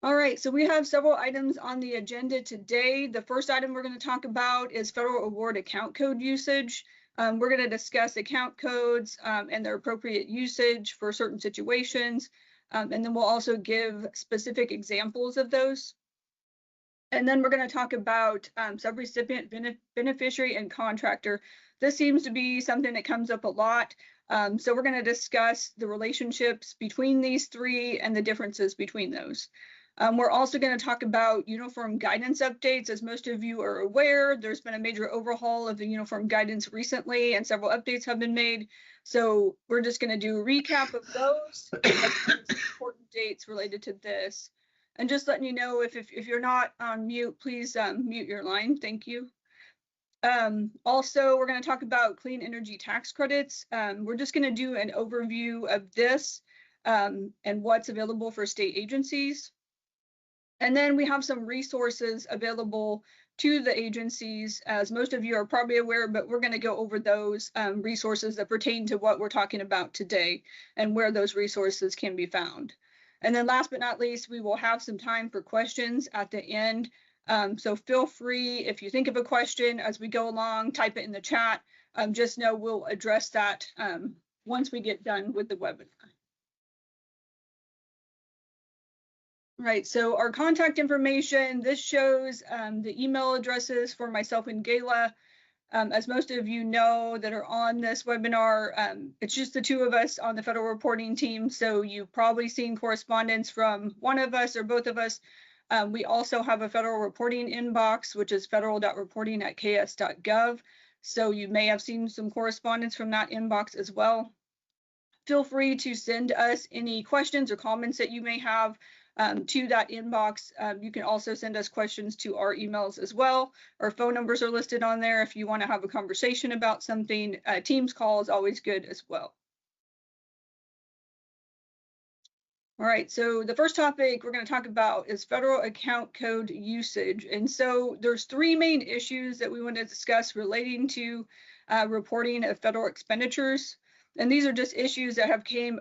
All right, so we have several items on the agenda today. The first item we're going to talk about is federal award account code usage. We're going to discuss account codes and their appropriate usage for certain situations. And then we'll also give specific examples of those. And then we're going to talk about subrecipient, beneficiary, and contractor. This seems to be something that comes up a lot. So we're going to discuss the relationships between these three and the differences between those. We're also going to talk about uniform guidance updates. As most of you are aware, there's been a major overhaul of the uniform guidance recently, and several updates have been made. So we're just going to do a recap of those important dates related to this. And just letting you know, if you're not on mute, please mute your line. Thank you. Also, we're going to talk about clean energy tax credits. We're just going to do an overview of this and what's available for state agencies. And then we have some resources available to the agencies, as most of you are probably aware, but we're going to go over those resources that pertain to what we're talking about today and where those resources can be found. And then last but not least, we will have some time for questions at the end. So feel free, if you think of a question as we go along, type it in the chat. Just know we'll address that once we get done with the webinar. Right, so our contact information, this shows the email addresses for myself and Gayla. As most of you know that are on this webinar, it's just the two of us on the federal reporting team, so you've probably seen correspondence from one of us or both of us. We also have a federal reporting inbox, which is federal.reporting@ks.gov, so you may have seen some correspondence from that inbox as well. Feel free to send us any questions or comments that you may have to that inbox. You can also send us questions to our emails as well. Our phone numbers are listed on there if you want to have a conversation about something. Teams call is always good as well. All right, so the first topic we're going to talk about is federal account code usage. And so there's three main issues that we want to discuss relating to reporting of federal expenditures. And these are just issues that have came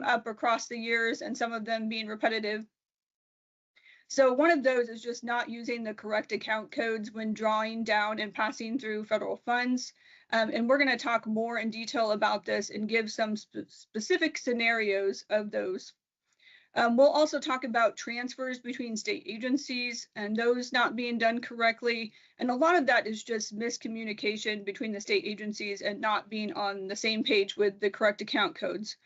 up across the years, and some of them being repetitive. So one of those is just not using the correct account codes when drawing down and passing through federal funds. And we're going to talk more in detail about this and give some specific scenarios of those. We'll also talk about transfers between state agencies and those not being done correctly. And a lot of that is just miscommunication between the state agencies and not being on the same page with the correct account codes.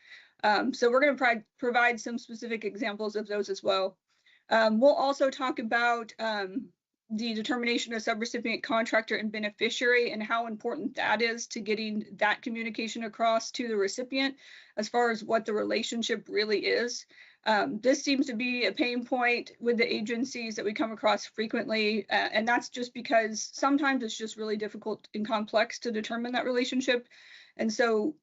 So we're going to provide some specific examples of those as well. We'll also talk about the determination of subrecipient, contractor, and beneficiary, and how important that is to getting that communication across to the recipient as far as what the relationship really is. This seems to be a pain point with the agencies that we come across frequently, and that's just because sometimes it's just really difficult and complex to determine that relationship. And so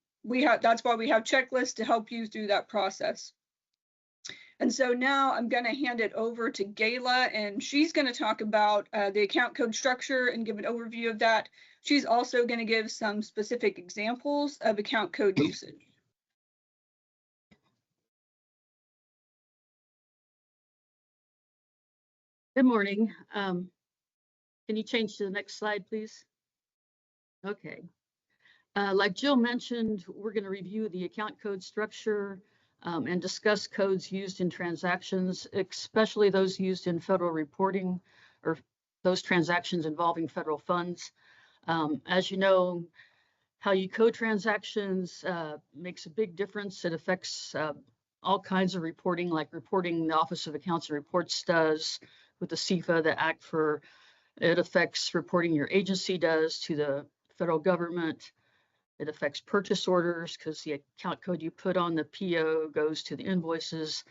that's why we have checklists to help you through that process. And so now I'm going to hand it over to Gayla, and she's going to talk about the account code structure and give an overview of that. She's also going to give some specific examples of account code usage. Good morning. Can you change to the next slide, please? Okay. Like Jill mentioned, we're going to review the account code structure and discuss codes used in transactions, especially those used in federal reporting or those transactions involving federal funds. As you know, how you code transactions makes a big difference. It affects all kinds of reporting, like reporting the Office of Accounts and Reports does with the CFA, the Act for, it affects reporting your agency does to the federal government. It affects purchase orders because the account code you put on the PO goes to the invoices.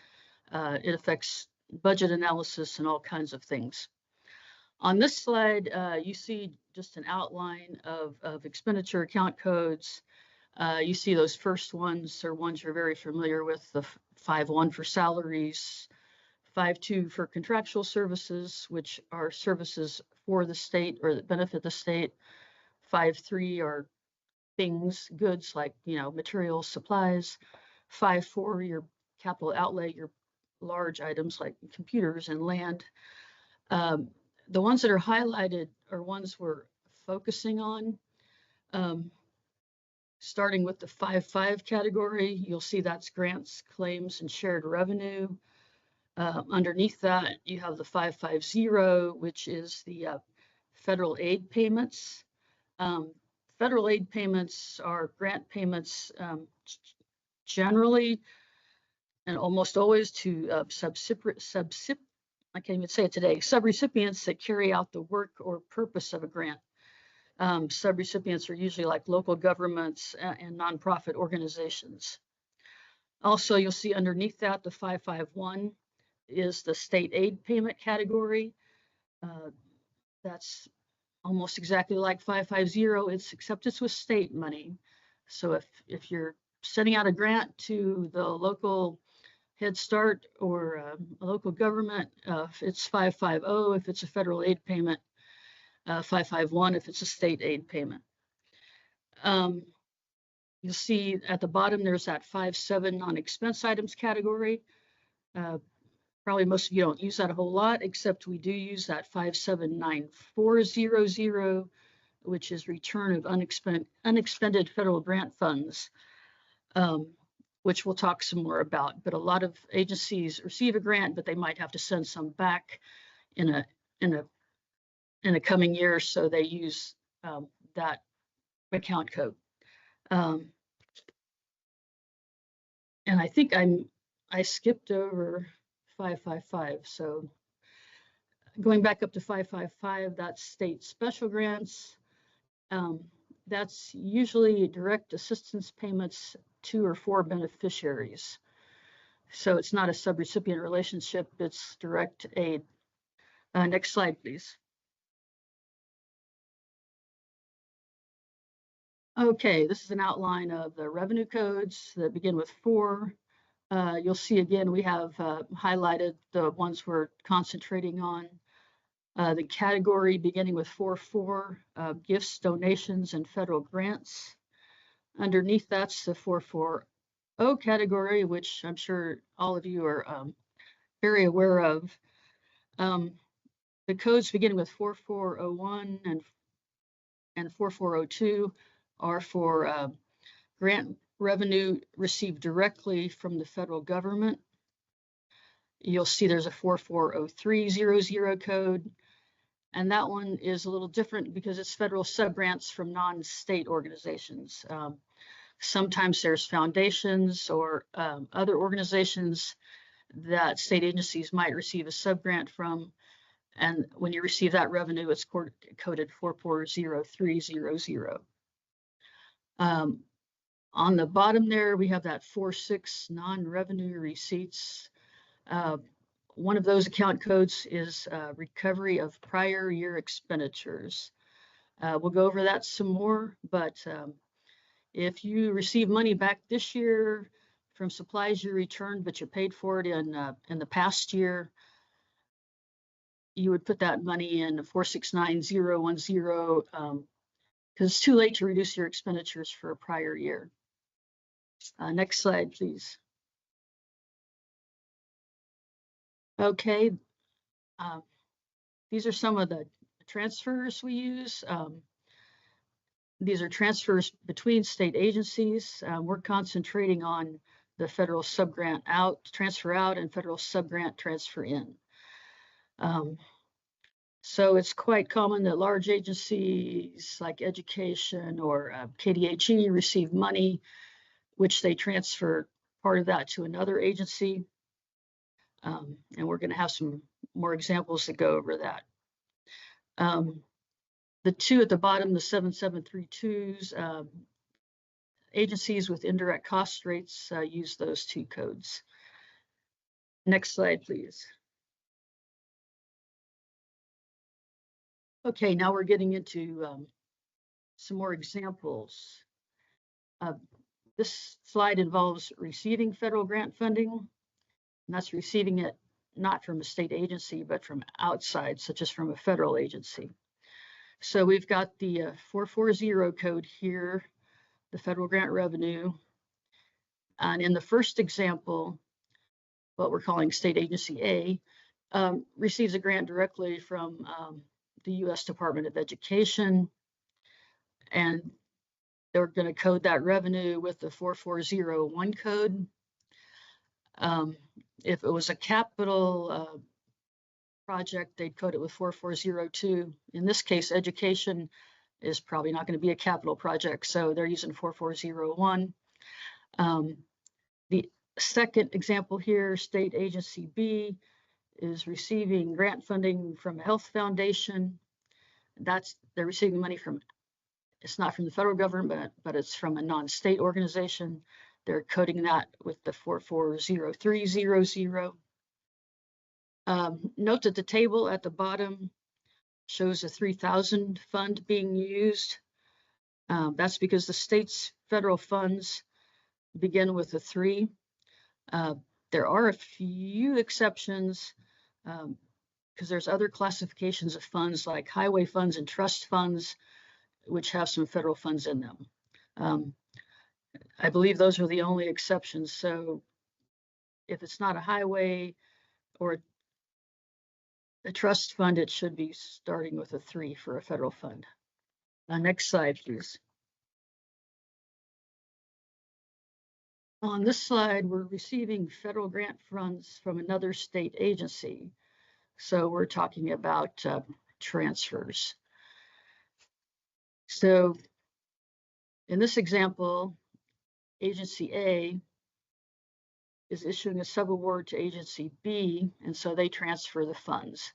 It affects budget analysis and all kinds of things. On this slide, you see just an outline of expenditure account codes. You see those first ones are ones you're very familiar with, the 5.1 for salaries, 5.2 for contractual services, which are services for the state or that benefit the state. 5.3 are things, goods like, materials, supplies. 5.4, your capital outlay, your large items like computers and land. The ones that are highlighted are ones we're focusing on. Starting with the 5.5 category, you'll see that's grants, claims, and shared revenue. Underneath that, you have the 5.50, which is the federal aid payments. Federal aid payments are grant payments generally and almost always to I can't even say it today, subrecipients that carry out the work or purpose of a grant. Subrecipients are usually like local governments and nonprofit organizations. Also, you'll see underneath that, the 5.51 is the state aid payment category. That's almost exactly like 5.50, except it's with state money. So if you're sending out a grant to the local Head Start or a local government, it's 5.50 if it's a federal aid payment, 5.51 if it's a state aid payment. You'll see at the bottom there's that 5.7 non-expense items category. Probably most of you don't use that a whole lot, except we do use that 5.79400, which is return of unexpended federal grant funds, which we'll talk some more about. But a lot of agencies receive a grant, but they might have to send some back in a coming year, so they use that account code. And I think I skipped over 5.55. So going back up to 5.55, that's state special grants. That's usually direct assistance payments to or for beneficiaries. So it's not a subrecipient relationship, it's direct aid. Next slide, please. Okay, this is an outline of the revenue codes that begin with 4. You'll see again, we have highlighted the ones we're concentrating on. The category beginning with 4.4, gifts, donations, and federal grants. Underneath that's the 4.4.0 category, which I'm sure all of you are very aware of. The codes beginning with 4.4.01 and 4.4.02 are for grant revenue received directly from the federal government. You'll see there's a 4.4.03.00 code, and that one is a little different because it's federal subgrants from non-state organizations. Sometimes there's foundations or other organizations that state agencies might receive a subgrant from, and when you receive that revenue, it's coded 4.4.03.00. On the bottom there, we have that 4.6 non-revenue receipts. One of those account codes is recovery of prior year expenditures. We'll go over that some more, but if you receive money back this year from supplies you returned, but you paid for it in the past year, you would put that money in 469.010 because it's too late to reduce your expenditures for a prior year. Next slide, please. Okay, these are some of the transfers we use. These are transfers between state agencies. We're concentrating on the federal subgrant transfer out and federal subgrant transfer in. So it's quite common that large agencies like education or KDHE receive money, which they transfer part of that to another agency. And we're going to have some more examples that go over that. The 2 at the bottom, the 7732s, agencies with indirect cost rates use those 2 codes. Next slide, please. Okay, now we're getting into some more examples. This slide involves receiving federal grant funding, and that's receiving it not from a state agency, but from outside, such as from a federal agency. So we've got the 4.4.0 code here, the federal grant revenue. And in the first example, what we're calling state agency A, receives a grant directly from the U.S. Department of Education, and they're going to code that revenue with the 4401 code. If it was a capital project, they'd code it with 4402. In this case, education is probably not going to be a capital project, so they're using 4401. The second example here, state agency B, is receiving grant funding from a health foundation. They're receiving money from, it's not from the federal government, but it's from a non-state organization. They're coding that with the 440300. Note that the table at the bottom shows a 3,000 fund being used. That's because the state's federal funds begin with a 3. There are a few exceptions because there's other classifications of funds like highway funds and trust funds, which have some federal funds in them. I believe those are the only exceptions. So if it's not a highway or a trust fund, it should be starting with a 3 for a federal fund. Next slide, please. On this slide, we're receiving federal grant funds from another state agency. So we're talking about transfers. So in this example, agency A is issuing a subaward to agency B, and so they transfer the funds.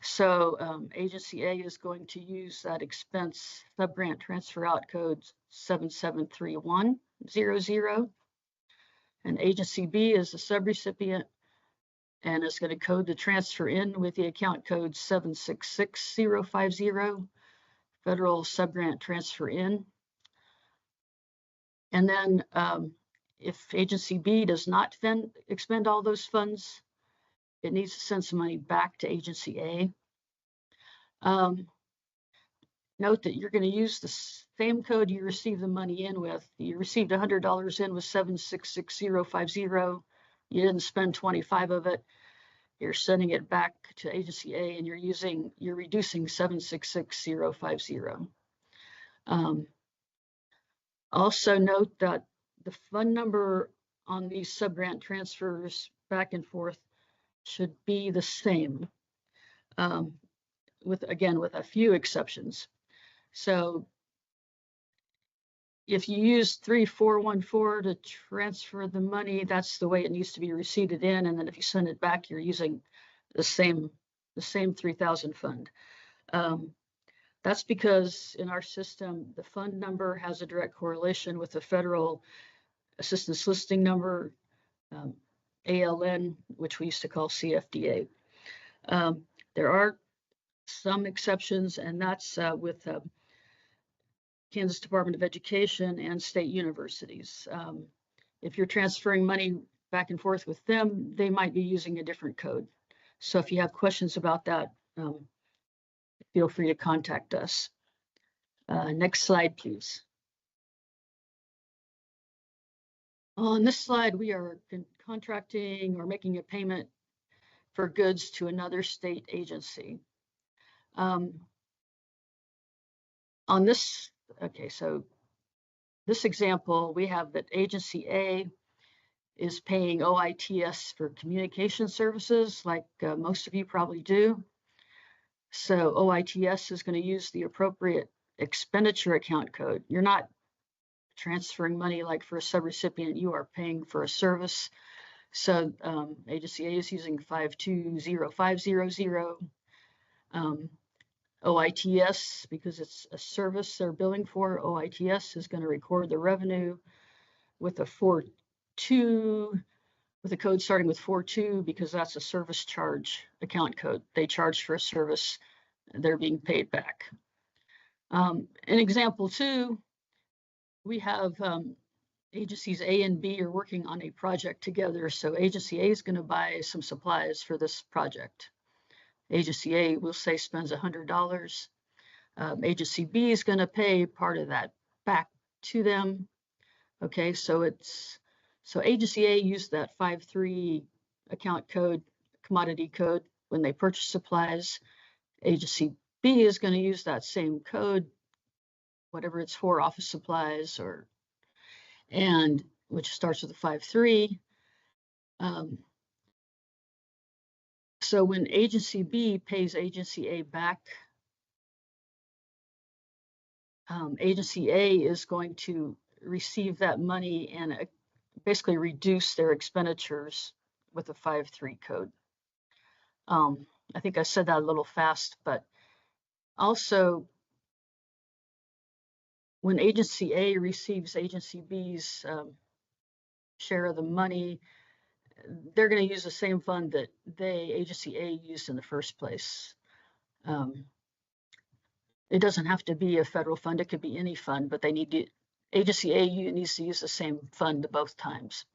So agency A is going to use that expense subgrant transfer out code 773100. And agency B is the subrecipient and is going to code the transfer in with the account code 766050, federal subgrant transfer in. And then if agency B does not expend all those funds, it needs to send some money back to agency A. Note that you're going to use the same code you received the money in with. You received $100 in with 766050. You didn't spend 25 of it. You're sending it back to agency A, and you're reducing 766050. Also note that the fund number on these subgrant transfers back and forth should be the same, with a few exceptions. So if you use 3414 to transfer the money, that's the way it needs to be receipted in. And then if you send it back, you're using the same 3,000 fund. That's because in our system, the fund number has a direct correlation with the federal assistance listing number, ALN, which we used to call CFDA. There are some exceptions, and that's with Kansas Department of Education and state universities. If you're transferring money back and forth with them, they might be using a different code. So if you have questions about that, feel free to contact us. Next slide, please. On this slide, we are contracting or making a payment for goods to another state agency. On this, okay, so this example, we have that agency A is paying OITS for communication services, like most of you probably do. So OITS is going to use the appropriate expenditure account code. You're not transferring money like for a subrecipient, you are paying for a service. So agency A is using 520500. OITS, because it's a service they're billing for, OITS is going to record the revenue with a 42, with a code starting with 42, because that's a service charge account code. They charge for a service, they're being paid back. In example 2, we have agencies A and B are working on a project together. So agency A is going to buy some supplies for this project. Agency A, we'll say, spends $100. Agency B is going to pay part of that back to them. Okay, so agency A used that 53 account code, commodity code when they purchase supplies. Agency B is going to use that same code, whatever it's for, office supplies, or, and which starts with a 5.3. So when Agency B pays Agency A back, Agency A is going to receive that money and basically reduce their expenditures with a 5.3 code. I think I said that a little fast, but also when Agency A receives Agency B's share of the money, they're going to use the same fund that Agency A used in the first place. It doesn't have to be a federal fund, it could be any fund, but Agency A needs to use the same fund both times.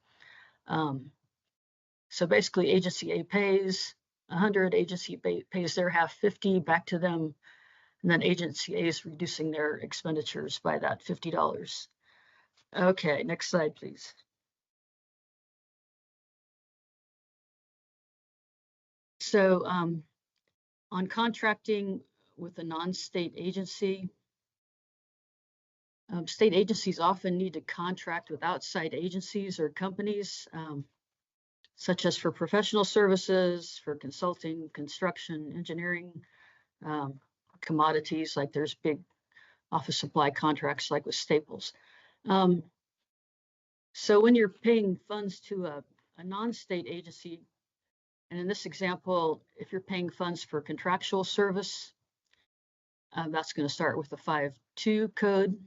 So basically Agency A pays 100, Agency B pays their half 50 back to them, and then Agency A is reducing their expenditures by that $50. Okay, next slide, please. So on contracting with a non-state agency, state agencies often need to contract with outside agencies or companies, such as for professional services, for consulting, construction, engineering, commodities, like there's big office supply contracts like with Staples. So when you're paying funds to a non-state agency, and in this example, if you're paying funds for contractual service, that's going to start with the 5.2 code.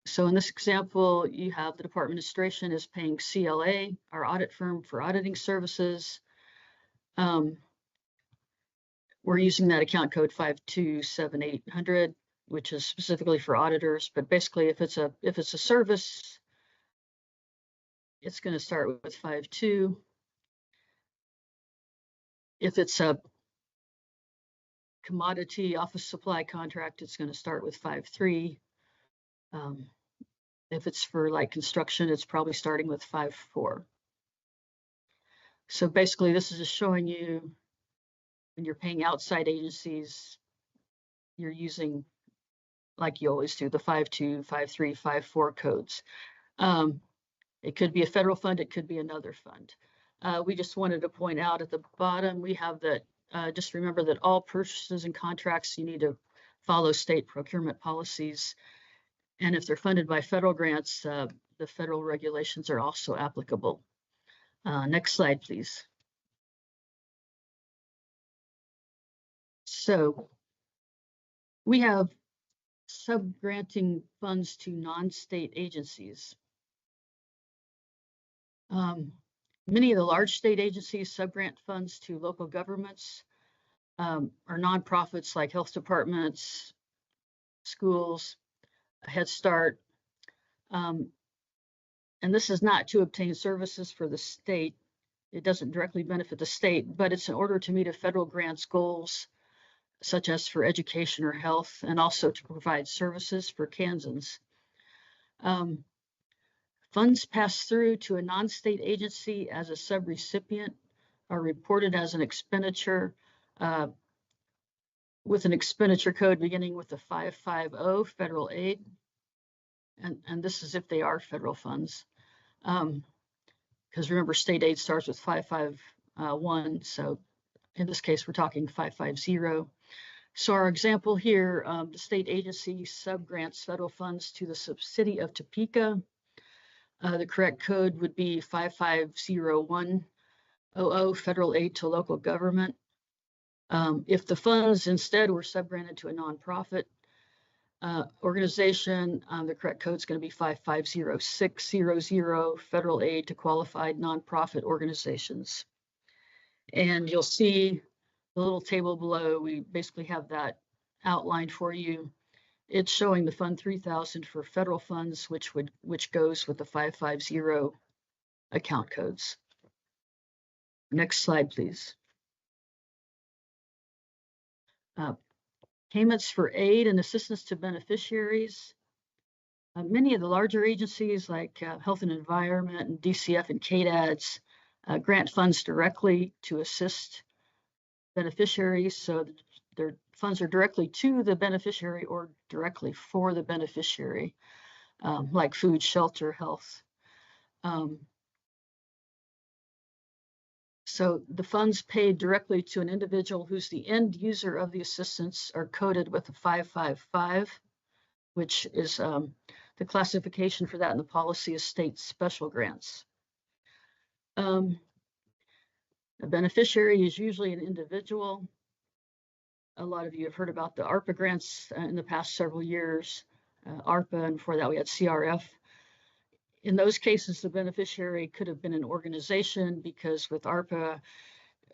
So in this example, you have the Department of Administration is paying CLA, our audit firm, for auditing services. We're using that account code 527,800, which is specifically for auditors. But basically, if it's a service, it's going to start with 5.2. If it's a commodity office supply contract, it's going to start with 5.3. If it's for like construction, it's probably starting with 5.4. So basically, this is just showing you when you're paying outside agencies, you're using, like you always do, the 5.2, 5.3, 5.4 codes. It could be a federal fund, it could be another fund. We just wanted to point out at the bottom, we have that, just remember that all purchases and contracts, you need to follow state procurement policies. And if they're funded by federal grants, the federal regulations are also applicable. Next slide, please. So we have subgranting funds to non-state agencies. Many of the large state agencies subgrant funds to local governments or nonprofits like health departments, schools, Head Start. And this is not to obtain services for the state. It doesn't directly benefit the state, but it's in order to meet a federal grant's goals, such as for education or health, and also to provide services for Kansans. Funds passed through to a non-state agency as a subrecipient are reported as an expenditure with an expenditure code beginning with the 550 federal aid. And this is if they are federal funds. Because remember, state aid starts with 551. So in this case, we're talking 550. So our example here, the state agency subgrants federal funds to the city of Topeka. The correct code would be 550100, federal aid to local government. If the funds instead were subgranted to a nonprofit organization, the correct code is going to be 550600, federal aid to qualified nonprofit organizations. And you'll see the little table below, we basically have that outlined for you. It's showing the Fund 3000 for federal funds, which goes with the 550 account codes. Next slide, please. Payments for aid and assistance to beneficiaries. Many of the larger agencies like Health and Environment and DCF and KDADS grant funds directly to assist beneficiaries, so their funds are directly to the beneficiary or directly for the beneficiary, like food, shelter, health. So the funds paid directly to an individual who's the end user of the assistance are coded with a 555, which is the classification for that in the policy is state special grants. A beneficiary is usually an individual. A lot of you have heard about the ARPA grants in the past several years, ARPA, and before that we had CRF. In those cases, the beneficiary could have been an organization, because with ARPA,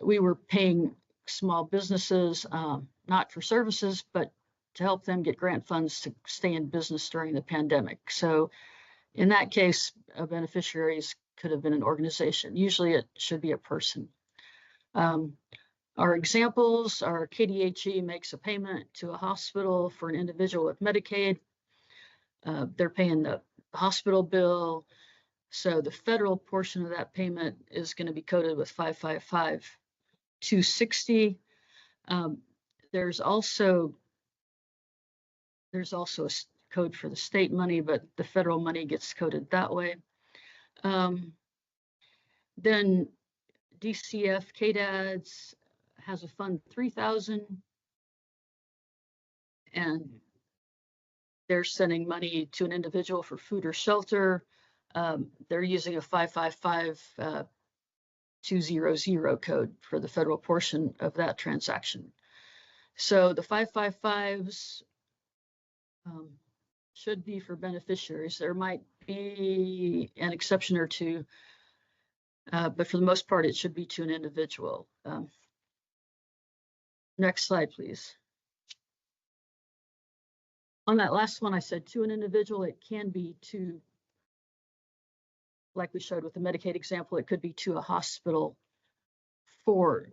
we were paying small businesses, not for services, but to help them get grant funds to stay in business during the pandemic. So in that case, beneficiaries could have been an organization. Usually it should be a person. Our examples are KDHE makes a payment to a hospital for an individual with Medicaid. They're paying the hospital bill. So the federal portion of that payment is going to be coded with 555. 260. There's also a code for the state money, but the federal money gets coded that way. Then DCF KDADS has a fund 3000, and they're sending money to an individual for food or shelter. They're using a 555 200 code for the federal portion of that transaction. So the 555s should be for beneficiaries. There might be an exception or two, but for the most part, it should be to an individual. Next slide, please. On that last one, I said to an individual. It can be to, like we showed with the Medicaid example, it could be to a hospital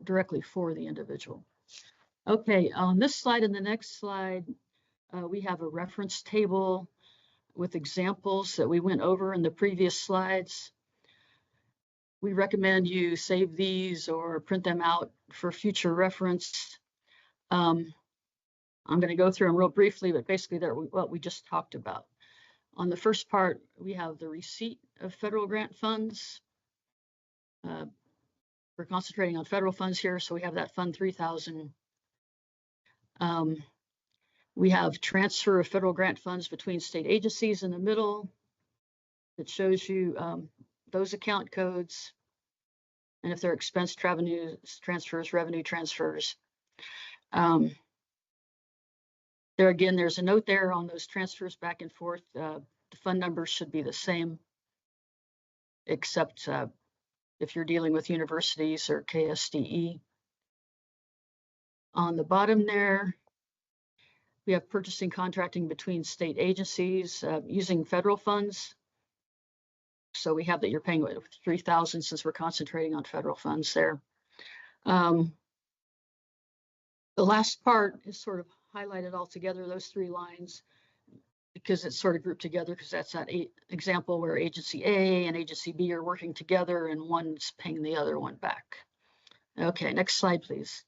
directly for the individual. Okay, on this slide and the next slide, we have a reference table with examples that we went over in the previous slides. We recommend you save these or print them out for future reference. I'm going to go through them real briefly, but basically they're what we just talked about. On the first part, we have the receipt of federal grant funds. We're concentrating on federal funds here, so we have that fund 3000. We have transfer of federal grant funds between state agencies in the middle. That shows you those account codes, and if they're expense transfers, revenue transfers. There again, there's a note there on those transfers back and forth. The fund numbers should be the same, except if you're dealing with universities or KSDE. On the bottom there, we have purchasing contracting between state agencies using federal funds. So we have that you're paying with 3000 since we're concentrating on federal funds there. The last part is sort of highlighted all together, those three lines, because it's sort of grouped together, because that's that example where agency A and agency B are working together and one's paying the other one back. Okay, next slide, please.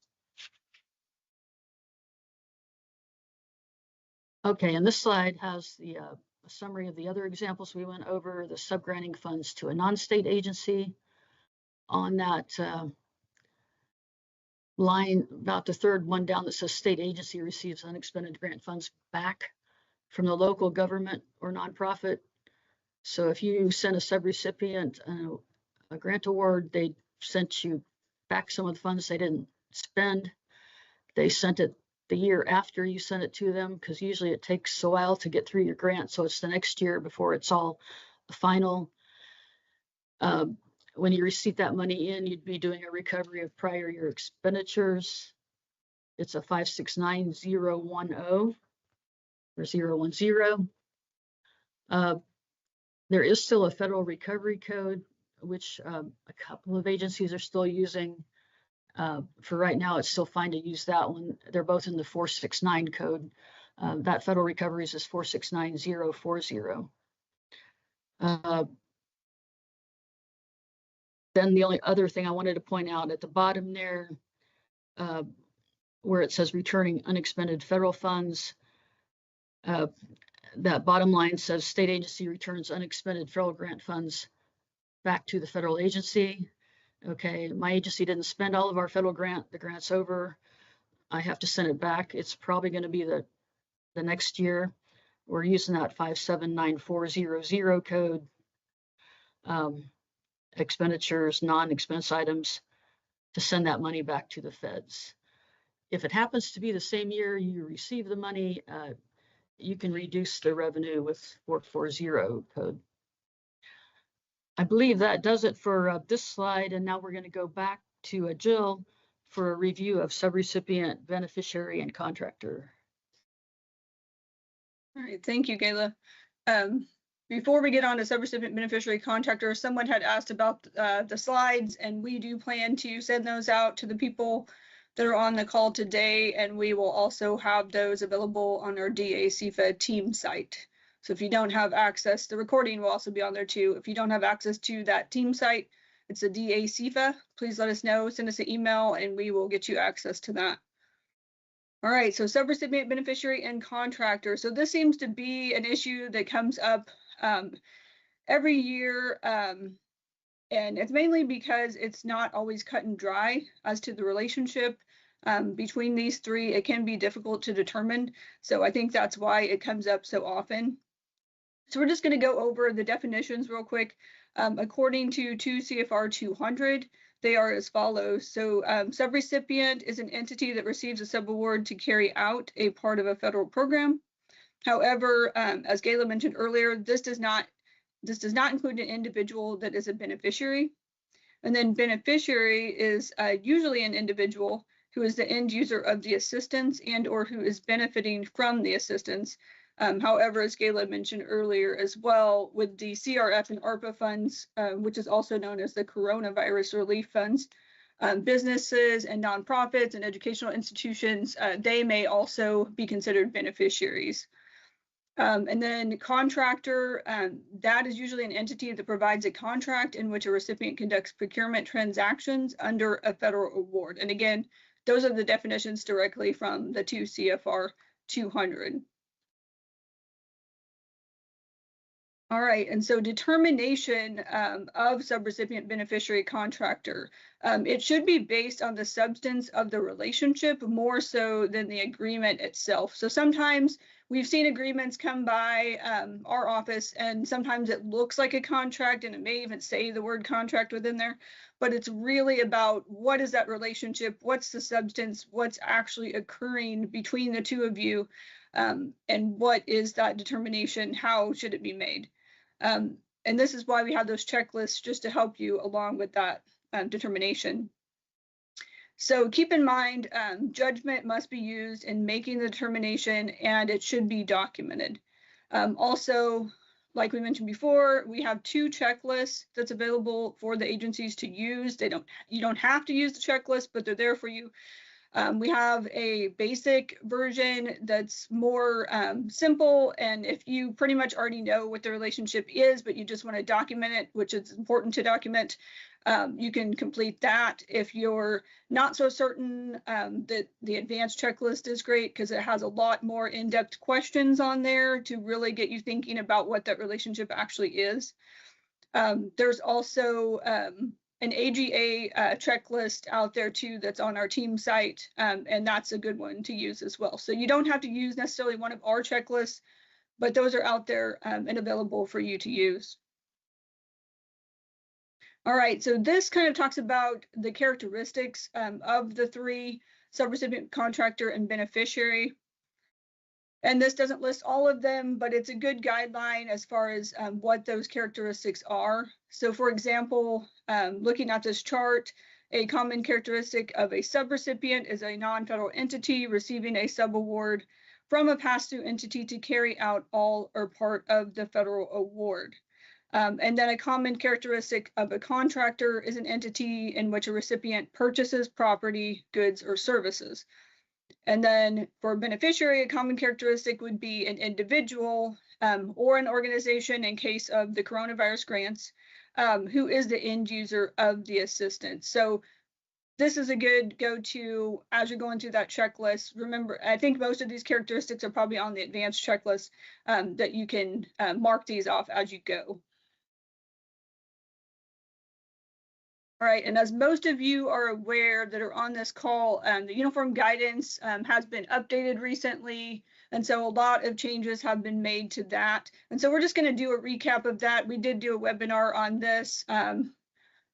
Okay, and this slide has the a summary of the other examples we went over, the subgranting funds to a non-state agency. On that line, about the third one down that says state agency receives unexpended grant funds back from the local government or nonprofit. So if you send a subrecipient a grant award, they sent you back some of the funds they didn't spend. They sent it the year after you send it to them, because usually it takes a while to get through your grant. So it's the next year before it's all final. When you receive that money in, you'd be doing a recovery of prior year expenditures. It's a 569010 or 010. There is still a federal recovery code, which a couple of agencies are still using. For right now, it's still fine to use that one. They're both in the 469 code. That federal recoveries is 469040. Then the only other thing I wanted to point out at the bottom there, where it says returning unexpended federal funds, that bottom line says state agency returns unexpended federal grant funds back to the federal agency. Okay, my agency didn't spend all of our federal grant, the grant's over. I have to send it back. It's probably going to be the next year. We're using that 579400 code, expenditures, non-expense items, to send that money back to the feds. If it happens to be the same year you receive the money, you can reduce the revenue with 440 code. I believe that does it for this slide, and now we're going to go back to Jill for a review of subrecipient, beneficiary, and contractor. All right, thank you, Gayla. Before we get on to subrecipient, beneficiary, contractor, someone had asked about the slides, and we do plan to send those out to the people that are on the call today, and we will also have those available on our DA-CFA team site. So if you don't have access, the recording will also be on there too. If you don't have access to that team site, it's a DA-CFA, please let us know, send us an email, and we will get you access to that. All right, so subrecipient, beneficiary, and contractor. So this seems to be an issue that comes up every year, and it's mainly because it's not always cut and dry as to the relationship between these three. It can be difficult to determine, so I think that's why it comes up so often. So we're just going to go over the definitions real quick. According to 2 CFR 200, they are as follows. So subrecipient is an entity that receives a subaward to carry out a part of a federal program. However, as Gayla mentioned earlier, this does not include an individual that is a beneficiary. And then beneficiary is usually an individual who is the end user of the assistance and or who is benefiting from the assistance. However, as Gayla mentioned earlier as well, with the CRF and ARPA funds, which is also known as the coronavirus relief funds, businesses and nonprofits and educational institutions, they may also be considered beneficiaries. And then contractor, that is usually an entity that provides a contract in which a recipient conducts procurement transactions under a federal award. And again, those are the definitions directly from the 2 CFR 200. All right, and so determination of subrecipient, beneficiary, contractor, it should be based on the substance of the relationship more so than the agreement itself. So sometimes we've seen agreements come by our office, and sometimes it looks like a contract, and it may even say the word contract within there, but it's really about what is that relationship, what's the substance, what's actually occurring between the two of you, and what is that determination, how should it be made? And this is why we have those checklists, just to help you along with that determination. So keep in mind, judgment must be used in making the determination, and it should be documented. Also, like we mentioned before, we have 2 checklists that's available for the agencies to use. You don't have to use the checklist, but they're there for you. We have a basic version that's more simple, and if you pretty much already know what the relationship is, but you just want to document it, which is important to document, you can complete that. If you're not so certain, that the advanced checklist is great because it has a lot more in-depth questions on there to really get you thinking about what that relationship actually is. There's also an AGA checklist out there too that's on our team site, and that's a good one to use as well. So you don't have to use necessarily one of our checklists, but those are out there and available for you to use. All right, so this kind of talks about the characteristics of the 3, subrecipient, contractor, and beneficiary. And this doesn't list all of them, but it's a good guideline as far as what those characteristics are. So for example, looking at this chart, a common characteristic of a subrecipient is a non-federal entity receiving a subaward from a pass-through entity to carry out all or part of the federal award. And then a common characteristic of a contractor is an entity in which a recipient purchases property, goods, or services. And then for beneficiary, a common characteristic would be an individual or an organization in case of the coronavirus grants who is the end user of the assistance. So this is a good go-to as you're going through that checklist. Remember, I think most of these characteristics are probably on the advanced checklist that you can mark these off as you go. All right, and as most of you are aware that are on this call, the uniform guidance has been updated recently, and so a lot of changes have been made to that. And so we're just going to do a recap of that. We did do a webinar on this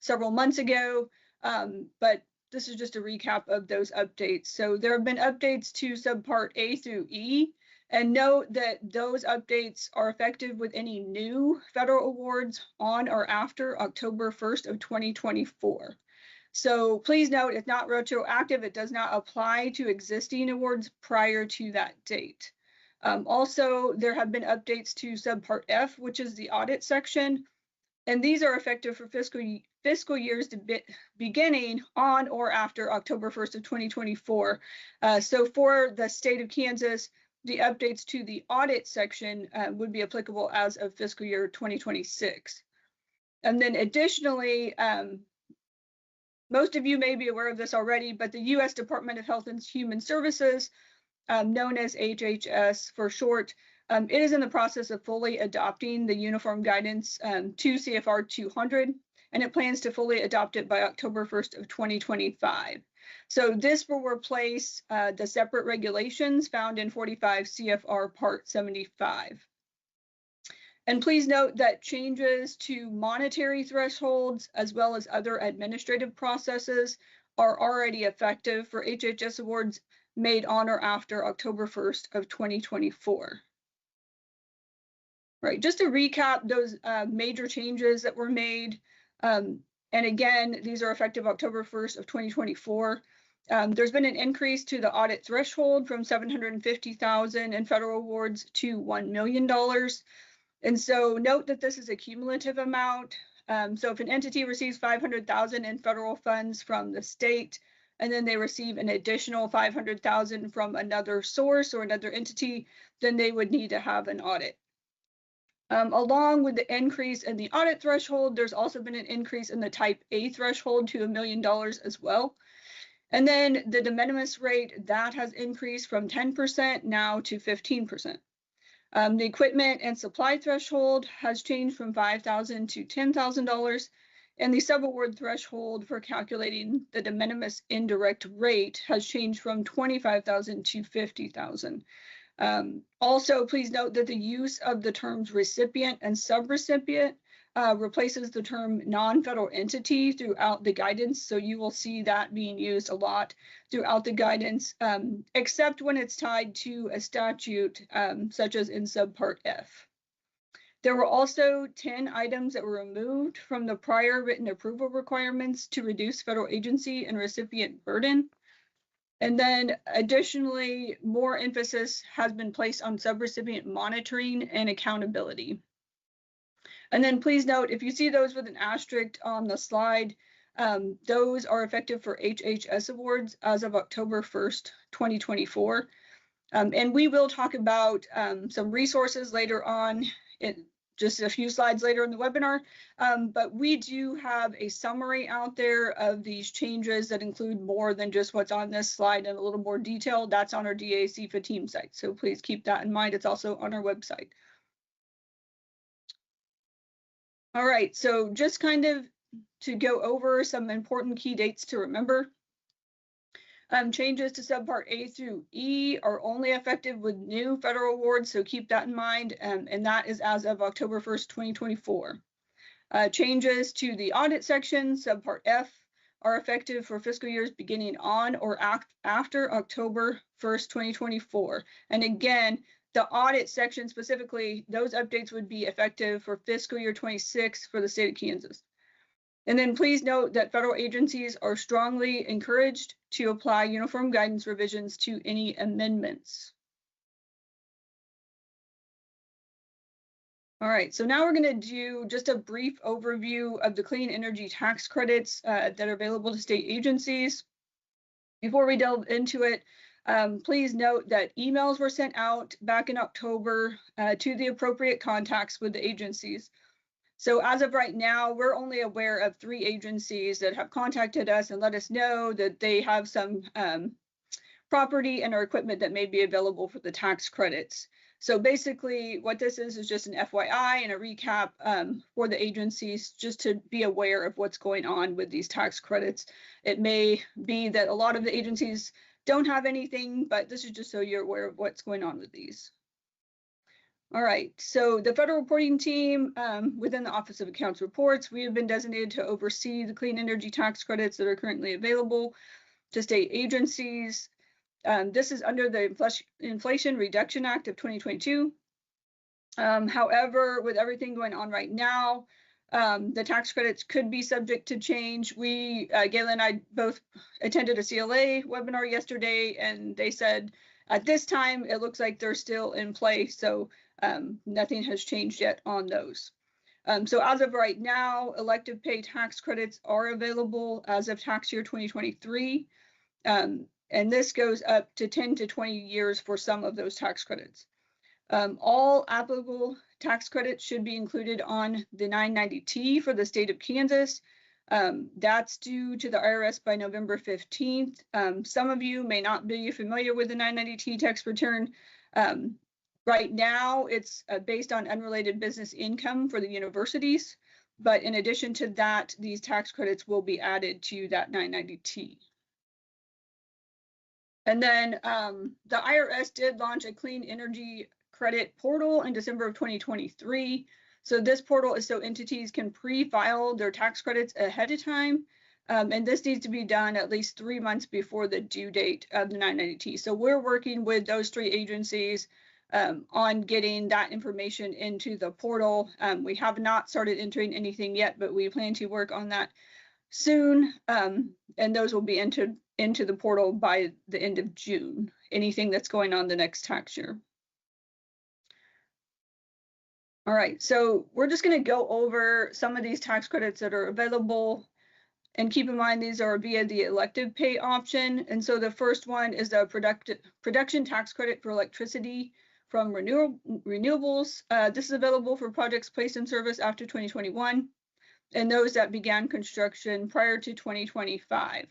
several months ago, but this is just a recap of those updates. So there have been updates to subpart A through E, and note that those updates are effective with any new federal awards on or after October 1st of 2024. So please note it's not retroactive. It does not apply to existing awards prior to that date. Also, there have been updates to subpart F, which is the audit section, and these are effective for fiscal years beginning on or after October 1st of 2024. So for the state of Kansas, the updates to the audit section would be applicable as of fiscal year 2026. And then additionally, most of you may be aware of this already, but the U.S. Department of Health and Human Services, known as HHS for short, it is in the process of fully adopting the uniform guidance to CFR 200, and it plans to fully adopt it by October 1st of 2025. So this will replace the separate regulations found in 45 CFR Part 75. And please note that changes to monetary thresholds as well as other administrative processes are already effective for HHS awards made on or after October 1st of 2024. Right, just to recap those major changes that were made, and again, these are effective October 1st of 2024. There's been an increase to the audit threshold from $750,000 in federal awards to $1 million. And so note that this is a cumulative amount. So if an entity receives $500,000 in federal funds from the state, and then they receive an additional $500,000 from another source or another entity, then they would need to have an audit. Along with the increase in the audit threshold, there's also been an increase in the type A threshold to $1 million as well. And then the de minimis rate, that has increased from 10% now to 15%. The equipment and supply threshold has changed from $5,000 to $10,000, and the subaward threshold for calculating the de minimis indirect rate has changed from $25,000 to $50,000. Also, please note that the use of the terms recipient and subrecipient replaces the term non-federal entity throughout the guidance. So you will see that being used a lot throughout the guidance, except when it's tied to a statute, such as in subpart F. There were also 10 items that were removed from the prior written approval requirements to reduce federal agency and recipient burden. And then additionally, more emphasis has been placed on subrecipient monitoring and accountability. And then please note, if you see those with an asterisk on the slide, those are effective for HHS awards as of October 1st, 2024. And we will talk about some resources later on, just a few slides later in the webinar, but we do have a summary out there of these changes that include more than just what's on this slide and a little more detail. That's on our DAC team site, so please keep that in mind. It's also on our website. All right, so just kind of to go over some important key dates to remember. Changes to subpart A through E are only effective with new federal awards, so keep that in mind, and that is as of October 1st, 2024. Changes to the audit section, subpart F, are effective for fiscal years beginning on or after October 1st, 2024. And again, the audit section specifically, those updates would be effective for fiscal year 26 for the state of Kansas. And then please note that federal agencies are strongly encouraged to apply uniform guidance revisions to any amendments. All right, so now we're going to do just a brief overview of the clean energy tax credits that are available to state agencies. Before we delve into it, please note that emails were sent out back in October to the appropriate contacts with the agencies. So as of right now, we're only aware of 3 agencies that have contacted us and let us know that they have some property and or equipment that may be available for the tax credits. So basically what this is just an FYI and a recap for the agencies, just to be aware of what's going on with these tax credits. It may be that a lot of the agencies don't have anything, but this is just so you're aware of what's going on with these. All right, so the federal reporting team within the Office of Accounts Reports, we have been designated to oversee the clean energy tax credits that are currently available to state agencies. This is under the Inflation Reduction Act of 2022. However, with everything going on right now, the tax credits could be subject to change. Gayla and I both attended a CLA webinar yesterday, and they said at this time, it looks like they're still in place. So nothing has changed yet on those. So as of right now, elective pay tax credits are available as of tax year 2023. And this goes up to 10 to 20 years for some of those tax credits. All applicable tax credits should be included on the 990T for the state of Kansas. That's due to the IRS by November 15th. Some of you may not be familiar with the 990T tax return. Right now, it's based on unrelated business income for the universities. But in addition to that, these tax credits will be added to that 990T. And then the IRS did launch a clean energy credit portal in December of 2023. So this portal is so entities can pre-file their tax credits ahead of time. And this needs to be done at least 3 months before the due date of the 990T. So we're working with those 3 agencies on getting that information into the portal. We have not started entering anything yet, but we plan to work on that soon. And those will be entered into the portal by the end of June, anything that's going on the next tax year. All right, so we're just going to go over some of these tax credits that are available. And keep in mind, these are via the elective pay option. And so the first one is the production tax credit for electricity from renewables. This is available for projects placed in service after 2021 and those that began construction prior to 2025.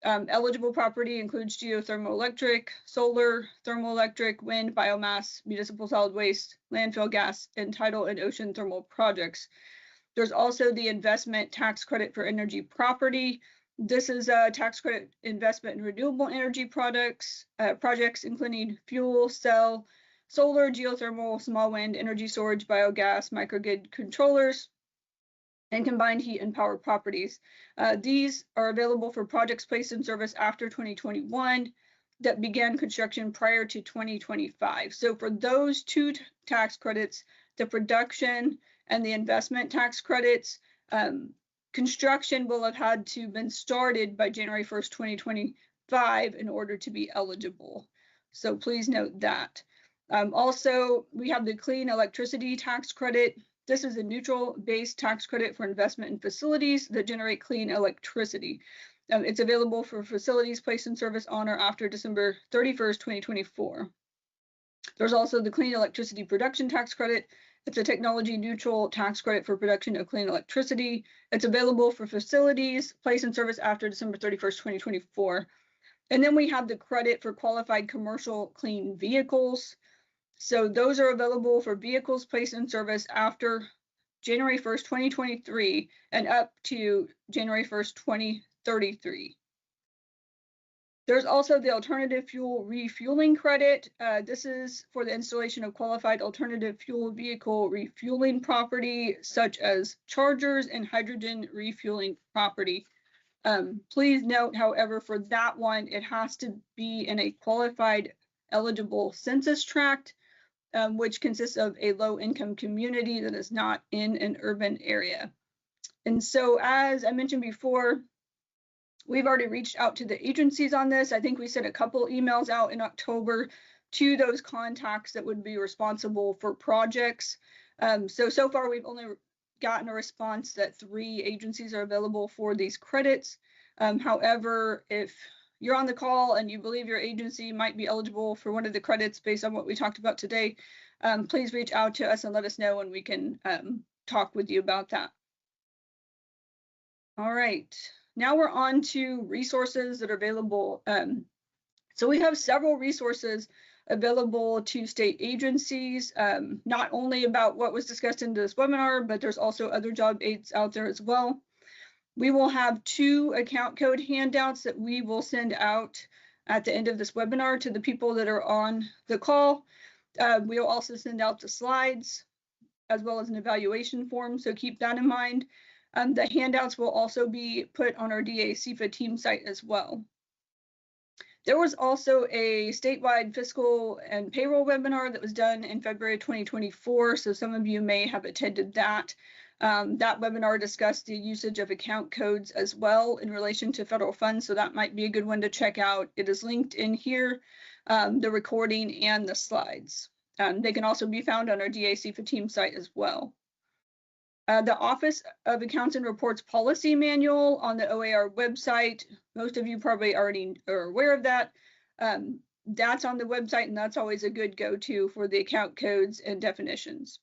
Eligible property includes geothermal electric, solar, thermoelectric, wind, biomass, municipal solid waste, landfill gas, and tidal and ocean thermal projects. There's also the investment tax credit for energy property. This is a tax credit investment in renewable energy projects including fuel cell, solar, geothermal, small wind, energy storage, biogas, microgrid controllers, and combined heat and power properties. These are available for projects placed in service after 2021 that began construction prior to 2025. So for those 2 tax credits, the production and the investment tax credits, construction will have had to been started by January 1st, 2025 in order to be eligible. So please note that. Also, we have the clean electricity tax credit. This is a neutral-based tax credit for investment in facilities that generate clean electricity. It's available for facilities placed in service on or after December 31st, 2024. There's also the clean electricity production tax credit. It's a technology-neutral tax credit for production of clean electricity. It's available for facilities placed in service after December 31st, 2024. And then we have the credit for qualified commercial clean vehicles. So those are available for vehicles placed in service after January 1st, 2023 and up to January 1st, 2033. There's also the alternative fuel refueling credit. This is for the installation of qualified alternative fuel vehicle refueling property, such as chargers and hydrogen refueling property. Please note, however, for that one, it has to be in a qualified eligible census tract, which consists of a low-income community that is not in an urban area. And so, as I mentioned before, we've already reached out to the agencies on this. I think we sent a couple emails out in October to those contacts that would be responsible for projects. So far, we've only gotten a response that 3 agencies are available for these credits. However, if you're on the call and you believe your agency might be eligible for one of the credits based on what we talked about today, please reach out to us and let us know, and we can talk with you about that. All right, now we're on to resources that are available. So we have several resources available to state agencies, not only about what was discussed in this webinar, but there's also other job aids out there as well. We will have 2 account code handouts that we will send out at the end of this webinar to the people that are on the call. We'll also send out the slides as well as an evaluation form, so keep that in mind. The handouts will also be put on our DA-CFA team site as well. There was also a statewide fiscal and payroll webinar that was done in February 2024, so some of you may have attended that. That webinar discussed the usage of account codes as well in relation to federal funds, so that might be a good one to check out. It is linked in here, the recording and the slides. They can also be found on our DA-CFA team site as well. The Office of Accounts and Reports Policy Manual on the OAR website. Most of you probably already are aware of that. That's on the website, and that's always a good go-to for the account codes and definitions.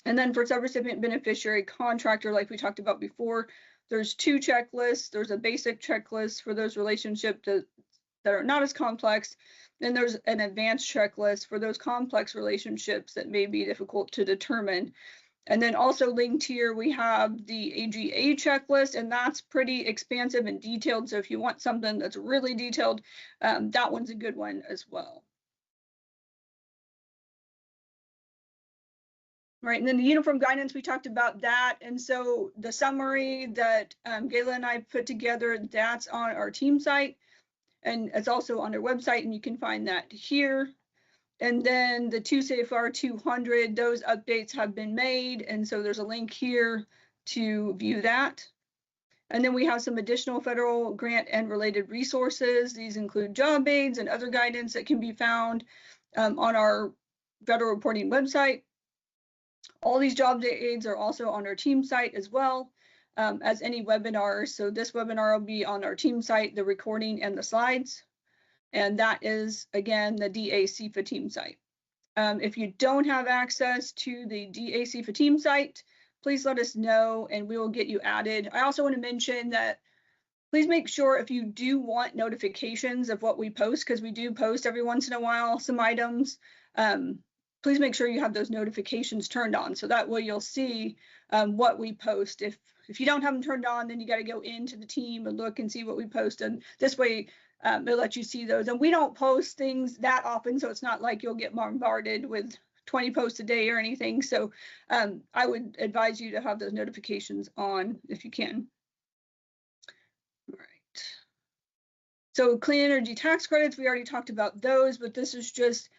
And then for subrecipient, beneficiary, contractor, like we talked about before, there's 2 checklists. There's a basic checklist for those relationships that are not as complex. Then there's an advanced checklist for those complex relationships that may be difficult to determine. And then also linked here, we have the AGA checklist, and that's pretty expansive and detailed. So if you want something that's really detailed, that one's a good one as well. Right, and then the uniform guidance, we talked about that. And so the summary that Gayla and I put together, that's on our team site, and it's also on our website, and you can find that here. And then the 2 CFR 200, those updates have been made, and so there's a link here to view that. And then we have some additional federal grant and related resources. These include job aids and other guidance that can be found on our federal reporting website. All these job aids are also on our team site as well as any webinars. So this webinar will be on our team site, the recording and the slides. And that is, again, the DA-CFA team site. If you don't have access to the DA-CFA team site, please let us know and we will get you added. I also want to mention that please make sure if you do want notifications of what we post, because we do post every once in a while some items, please make sure you have those notifications turned on. So that way you'll see what we post. If you don't have them turned on, then you got to go into the team and look and see what we post. And this way, it'll let you see those. And we don't post things that often, so it's not like you'll get bombarded with 20 posts a day or anything. So I would advise you to have those notifications on if you can. All right. So clean energy tax credits, we already talked about those, but this is just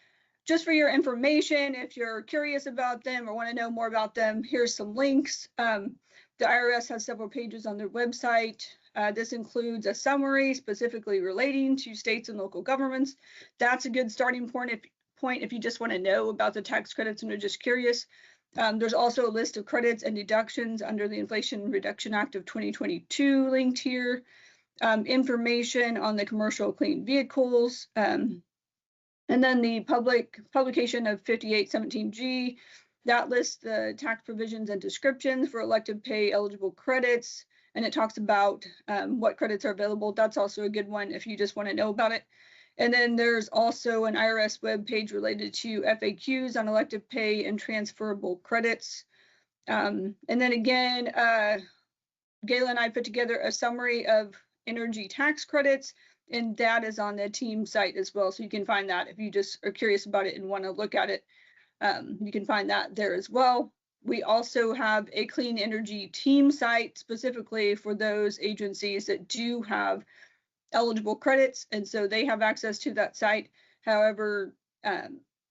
for your information. If you're curious about them or want to know more about them, here's some links. The IRS has several pages on their website. This includes a summary specifically relating to states and local governments. That's a good starting point if you just want to know about the tax credits and are just curious. There's also a list of credits and deductions under the Inflation Reduction Act of 2022 linked here. Information on the commercial clean vehicles. And then the publication of 5817G, that lists the tax provisions and descriptions for elective pay eligible credits. And it talks about what credits are available. That's also a good one if you just want to know about it. And then there's also an IRS web page related to FAQs on elective pay and transferable credits. And then again, Gayla and I put together a summary of energy tax credits, and that is on the team site as well. So you can find that if you just are curious about it and want to look at it. You can find that there as well. We also have a clean energy team site specifically for those agencies that do have eligible credits, and so they have access to that site. However,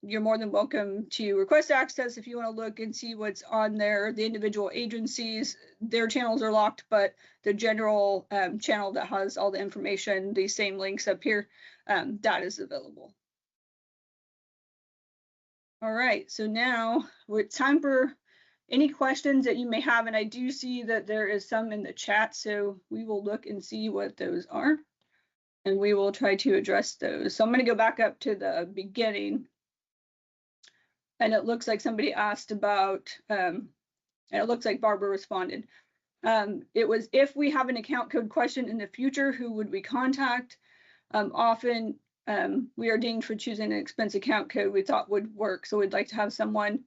you're more than welcome to request access if you want to look and see what's on there. The individual agencies, their channels are locked, but the general channel that has all the information, these same links up here, that is available. All right, so now it's time for any questions that you may have, and I do see that there is some in the chat, so we will look and see what those are, and we will try to address those. So I'm going to go back up to the beginning, and it looks like somebody asked about And it looks like Barbara responded. It was, if we have an account code question in the future, who would we contact? Often we are dinged for choosing an expense account code we thought would work. So we'd like to have someone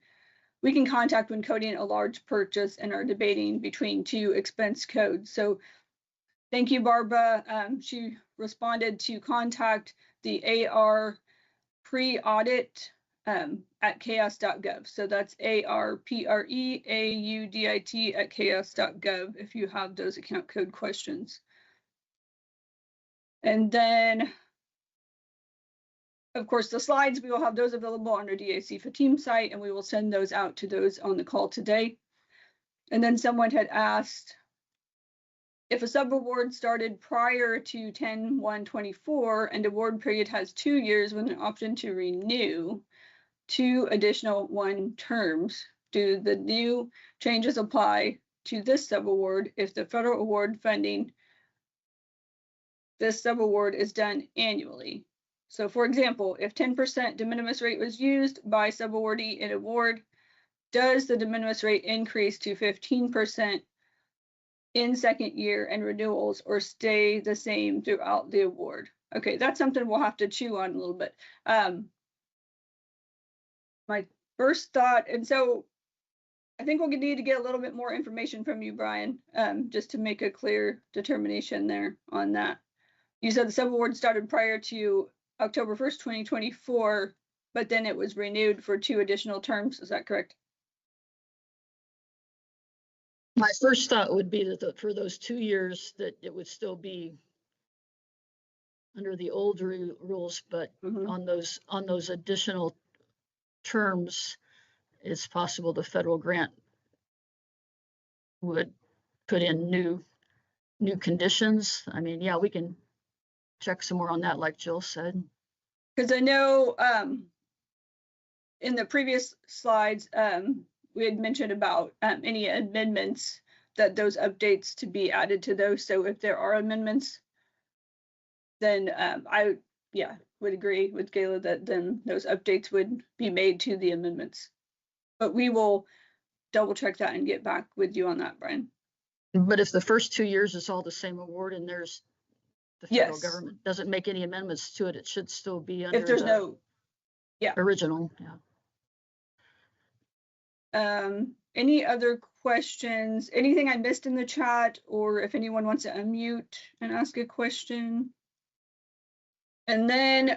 we can contact when coding a large purchase and are debating between two expense codes. So thank you, Barbara. She responded to contact the AR pre-audit at ks.gov. So that's ARPREAUDIT at ks.gov if you have those account code questions. And then, of course, the slides, we will have those available on our DAC Fatim site, and we will send those out to those on the call today. And then someone had asked, if a subaward started prior to 10/1/24 and award period has 2 years with an option to renew 2 additional 1 terms, do the new changes apply to this subaward if the federal award funding this subaward is done annually? So for example, if 10% de minimis rate was used by subawardee in award, does the de minimis rate increase to 15% in second year and renewals, or stay the same throughout the award? Okay, that's something we'll have to chew on a little bit. My first thought, and so I think we'll need to get a little bit more information from you, Brian, just to make a clear determination there on that. You said the subaward started prior to October 1st, 2024, but then it was renewed for 2 additional terms. Is that correct? My first thought would be that for those 2 years that it would still be under the old rules, but on those additional terms, it's possible the federal grant would put in new conditions. I mean, yeah, we can check some more on that, like Jill said. Because I know in the previous slides, we had mentioned about any amendments, that those updates to be added to those. So if there are amendments, then I would agree with Gayla that then those updates would be made to the amendments. But we will double check that and get back with you on that, Brian. But if the first 2 years is all the same award and there's the federal government doesn't make any amendments to it, it should still be under if there's no original. Any other questions? Anything I missed in the chat, or if anyone wants to unmute and ask a question? And then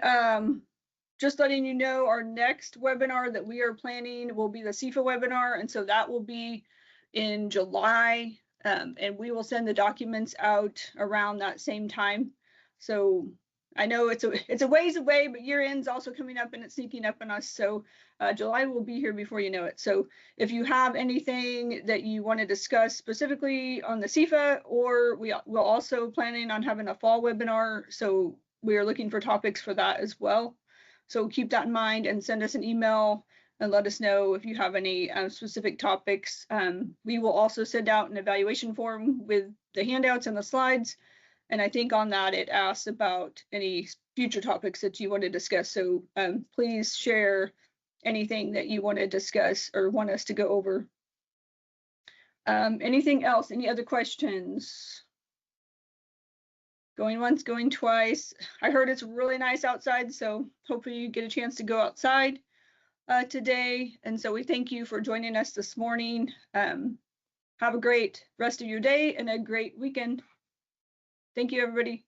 just letting you know, our next webinar that we are planning will be the CIFA webinar, and so that will be in July, and we will send the documents out around that same time. So I know it's a ways away, but year end's also coming up and it's sneaking up on us. So July will be here before you know it. So if you have anything that you want to discuss specifically on the CIFA, or we're also planning on having a fall webinar. So we are looking for topics for that as well. So keep that in mind and send us an email and let us know if you have any specific topics. We will also send out an evaluation form with the handouts and the slides. And I think on that, it asks about any future topics that you want to discuss. So please share anything that you want to discuss or want us to go over. Anything else? Any other questions? Going once, going twice. I heard it's really nice outside, so hopefully you get a chance to go outside today. And so we thank you for joining us this morning. Have a great rest of your day and a great weekend. Thank you, everybody.